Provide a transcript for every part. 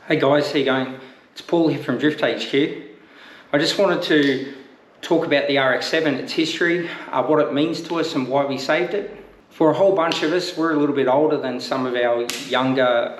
Hey guys, how you going? It's Paul here from DriftHQ. I just wanted to talk about the RX7, its history, what it means to us and why we saved it. For a whole bunch of us, we're a little bit older than some of our younger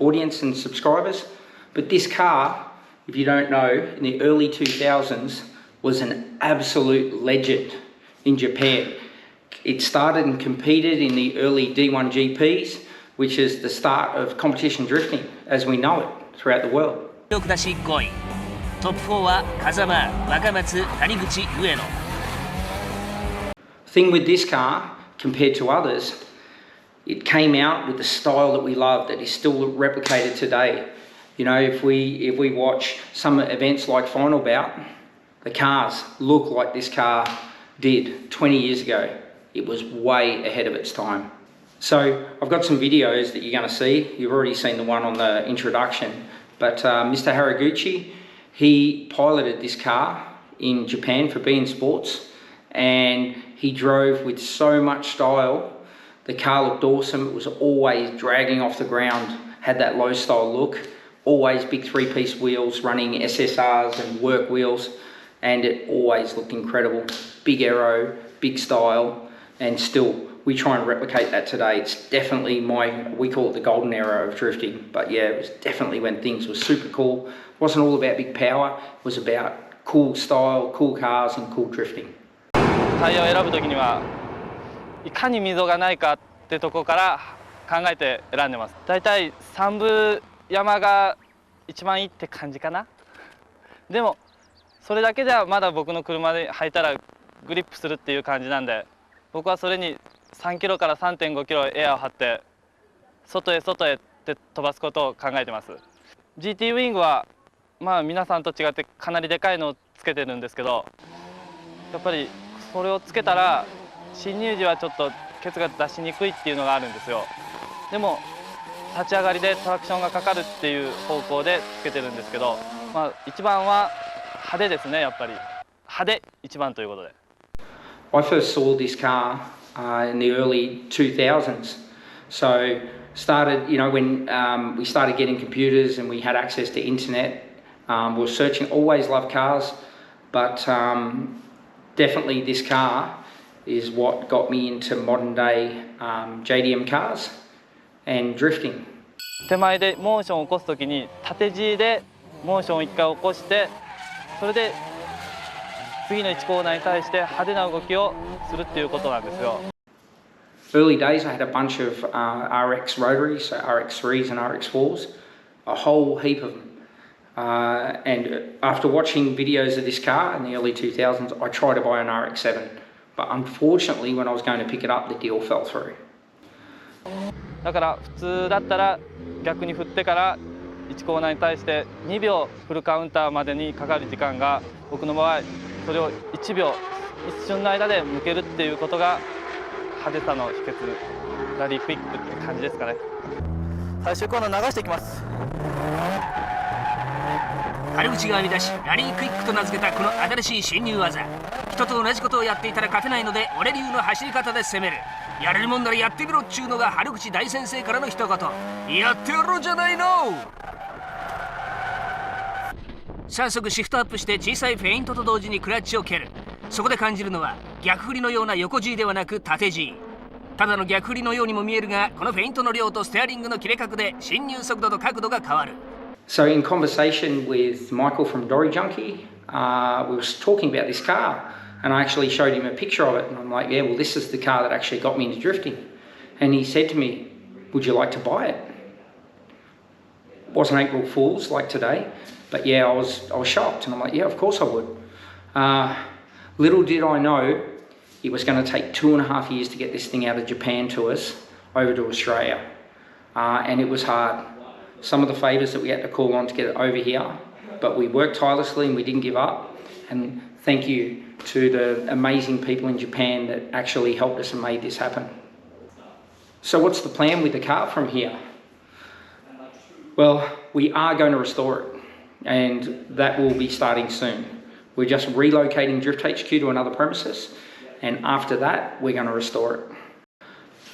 audience and subscribers, but this car, if you don't know, in the early 2000s was an absolute legend in Japan. It started and competed in the early D1 GPs, which is the start of competition drifting as we know it throughout the world. Top 4は風間、若松、谷口、上野。 Thing with this car, compared to others, it came out with the style that we love that is still replicated today. You know, if we watch some events like Final Bout, the cars look like this car did 20 years ago. It was way ahead of its time. So I've got some videos that you're going to see. You've already seen the one on the introduction, but Mr. Haruguchi, he piloted this car in Japan for beIN Sports, and he drove with so much style. The car looked awesome. It was always dragging off the ground, had that low style look, always big three-piece wheels, running SSRs and work wheels, and it always looked incredible. Big aero, big style, and still we try and replicate that today. It's definitely we call it the golden era of drifting, but yeah, it was definitely when things were super cool. It wasn't all about big power, it was about cool style, cool cars and cool drifting. タイヤを選ぶときにはいかに溝がないかってとこから考えて選んでます。だいたい3部山が一番いいって感じかな。でもそれだけじゃまだ僕の車で履いたらグリップするっていう感じなんで、僕はそれに3キロから 3.5 キロエアを張って外へって飛ばすことを考えてます。 GT ウィングはまあ皆さんと違ってかなりでかいのをつけてるんですけど、やっぱりそれをつけたら進入時はちょっとケツが出しにくいっていうのがあるんですよ。でも立ち上がりでトラクションがかかるっていう方向でつけてるんですけど、まあ一番は派手ですね。やっぱり派手一番ということで。 I first saw this car in the early 2000s. So started, you know, when we started getting computers and we had access to internet, we were searching, always loved cars, but definitely this car is what got me into modern day JDM cars and drifting. 手前でモーションを起こすときに縦 G でモーションを1回起こして、それで次の1コーナーに対して派手な動きをするっていうことなんですよ。 Early days I had a bunch of RX rotaries, so RX3s and RX4s, a whole heap of them. And after watching videos of this car in the early 2000s, I tried to buy an RX7, but unfortunately when I was going to pick it up, the deal fell through. だから普通だったら逆に振ってから1コーナーに対して2秒フルカウンターまでにかかる時間が、僕の場合それを1秒一瞬の間で抜けるっていうことが派手さの秘訣、ラリークイックって感じですかね。最終コーナー流していきます。 春口が編み出しラリークイックと名付けたこの新しい侵入技。人と同じことをやっていたら勝てないので俺流の走り方で攻める。やれるもんならやってみろっちゅうのが春口大先生からの一言。やってやろうじゃないの。早速シフトアップして小さいフェイントと同時にクラッチを蹴る。そこで感じるのは逆振りのような横 G ではなく縦 G。ただの逆振りのようにも見えるが、このフェイントの量とステアリングの切れ角で進入速度と角度が変わる。 So in conversation with Michael from Dory Junkie, we were talking about this car, and I actually showed him a picture of it, and I'm like, yeah, well this is the car that actually got me into drifting. And he said to me, would you like to buy it? It wasn't April Fool's like today, but yeah, I was shocked, and I'm like, yeah, of course I would. Little did I know it was going to take 2.5 years to get this thing out of Japan to us over to Australia, and it was hard. Some of the favours that we had to call on to get it over here, but we worked tirelessly and we didn't give up. And thank you to the amazing people in Japan that actually helped us and made this happen. So what's the plan with the car from here? Well, we are going to restore it, and that will be starting soon. We're just relocating DriftHQ to another premises, and after that we're going to restore it.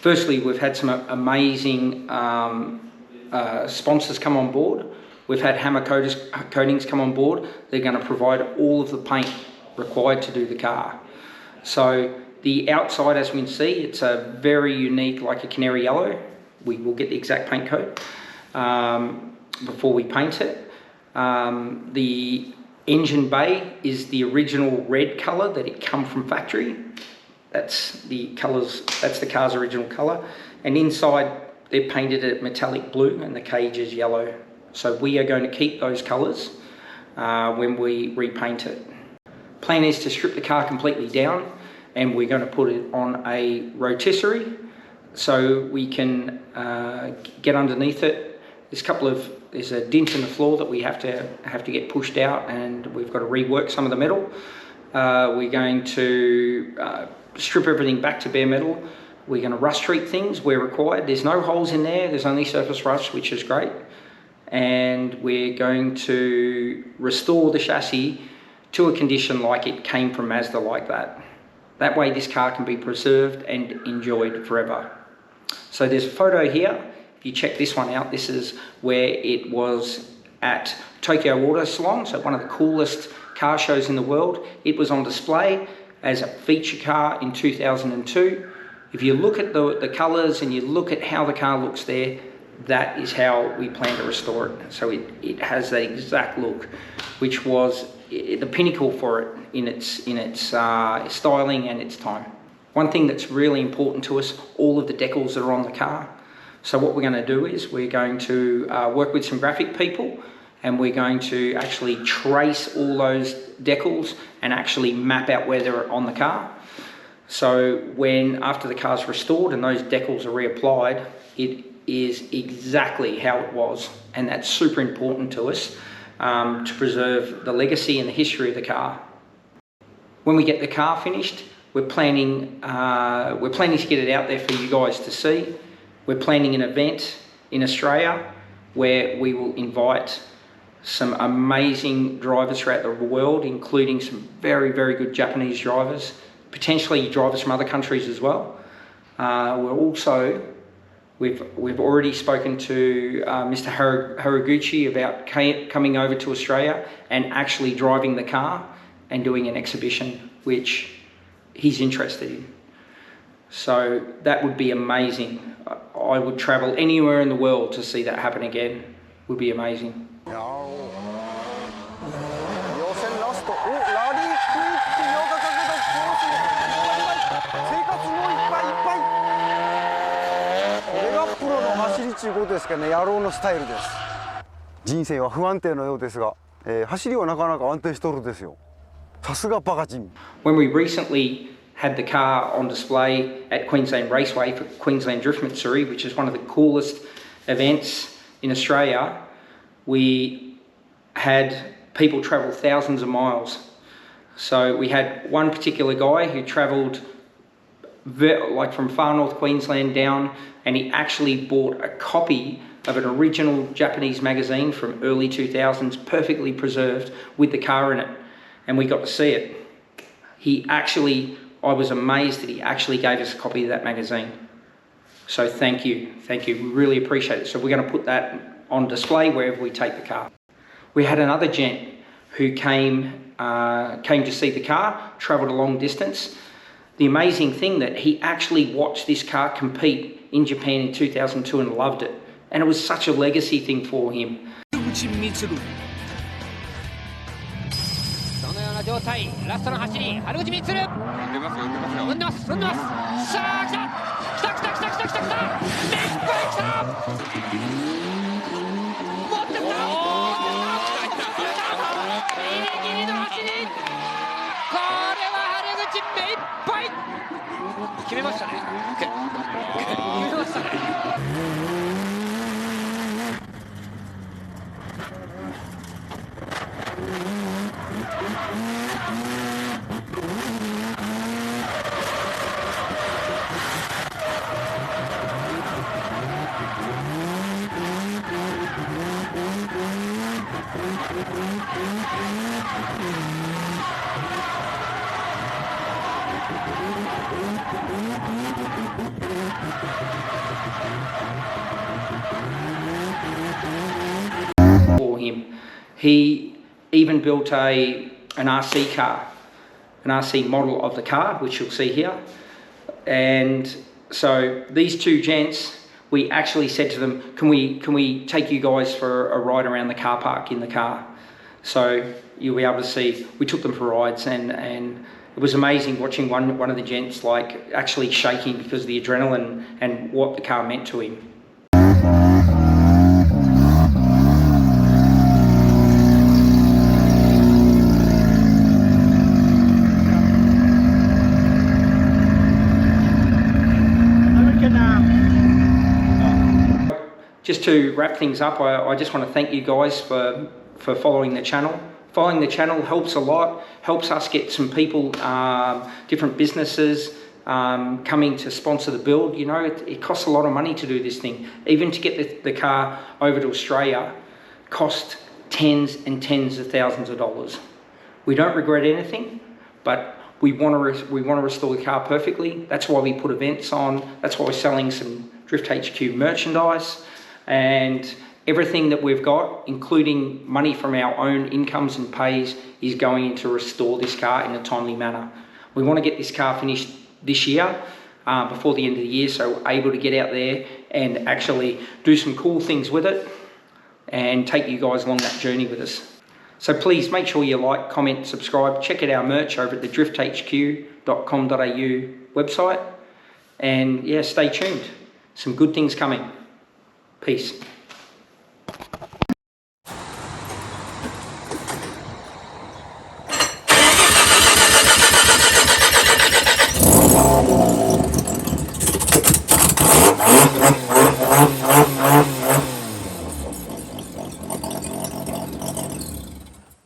Firstly, we've had some amazing sponsors come on board. We've had hammer coatings come on board. They're going to provide all of the paint required to do the car. So the outside, as we can see, it's a very unique, like a canary yellow. We will get the exact paint coat before we paint it. The engine bay is the original red colour that it come from factory. That's the car's original colour. And inside they've painted it metallic blue and the cage is yellow. So we are going to keep those colours when we repaint it. Plan is to strip the car completely down and we're going to put it on a rotisserie so we can get underneath it. There's a dent in the floor that we have to get pushed out, and we've got to rework some of the metal. We're going to strip everything back to bare metal. We're going to rust treat things where required. There's no holes in there. There's only surface rust, which is great. And we're going to restore the chassis to a condition like it came from Mazda, like that. That way this car can be preserved and enjoyed forever. So there's a photo here. If you check this one out, this is where it was at Tokyo Auto Salon, so one of the coolest car shows in the world. It was on display as a feature car in 2002. If you look at the colours and you look at how the car looks there, that is how we plan to restore it. So it has that exact look, which was the pinnacle for it in its styling and its time. One thing that's really important to us, all of the decals that are on the car. So what we're going to do is we're going to work with some graphic people, and we're going to actually trace all those decals and actually map out where they're on the car. So after the car's restored and those decals are reapplied, it is exactly how it was, and that's super important to us to preserve the legacy and the history of the car. When we get the car finished, we're planning to get it out there for you guys to see. We're planning an event in Australia where we will invite some amazing drivers throughout the world, including some very, very good Japanese drivers, potentially drivers from other countries as well. We've already spoken to Mr. Haruguchi about coming over to Australia and actually driving the car and doing an exhibition, which he's interested in. So that would be amazing. I would travel anywhere in the world to see that happen again. It would be amazing. 予選ラスト、ラリークイックヨガかけたコース生活もいっぱいいっぱい。これがプロの走りちゅうことですかね、野郎のスタイルです。人生は不安定のようですが、走りはなかなか安定しとるですよ。さすがバカ人。When we recently had the car on display at Queensland Raceway for Queensland Drift Matsuri, which is one of the coolest events in Australia, we had people travel thousands of miles. So we had one particular guy who travelled like from far north Queensland down, and he actually bought a copy of an original Japanese magazine from early 2000s, perfectly preserved, with the car in it, and we got to see it. I was amazed that he actually gave us a copy of that magazine. So thank you, we really appreciate it. So we're going to put that on display wherever we take the car. We had another gent who came to see the car, travelled a long distance. The amazing thing that he actually watched this car compete in Japan in 2002 and loved it. And it was such a legacy thing for him. そのような状態、ラストの走り、原口満。踏んでますよ、踏んでます。さあ、来た。目いっぱい来た。持ってった。ギリギリの走り。これは原口目いっぱい。決めましたね。決めましたね。him. He even built an RC car, an RC model of the car, which you'll see here. And so these two gents, we actually said to them, can we take you guys for a ride around the car park in the car? So you'll be able to see, we took them for rides, and it was amazing watching one of the gents like actually shaking because of the adrenaline and what the car meant to him. Just to wrap things up, I just want to thank you guys for following the channel. Following the channel helps a lot, helps us get some people, different businesses coming to sponsor the build. You know, it costs a lot of money to do this thing. Even to get the car over to Australia cost tens and tens of thousands of dollars. We don't regret anything, but we want to restore the car perfectly. That's why we put events on. That's why we're selling some DriftHQ merchandise. And everything that we've got, including money from our own incomes and pays, is going in to restore this car in a timely manner. We want to get this car finished this year, before the end of the year, so we're able to get out there and actually do some cool things with it and take you guys along that journey with us. So please make sure you like, comment, subscribe, check out our merch over at the drifthq.com.au website, and yeah, stay tuned. Some good things coming. Peace. Wow.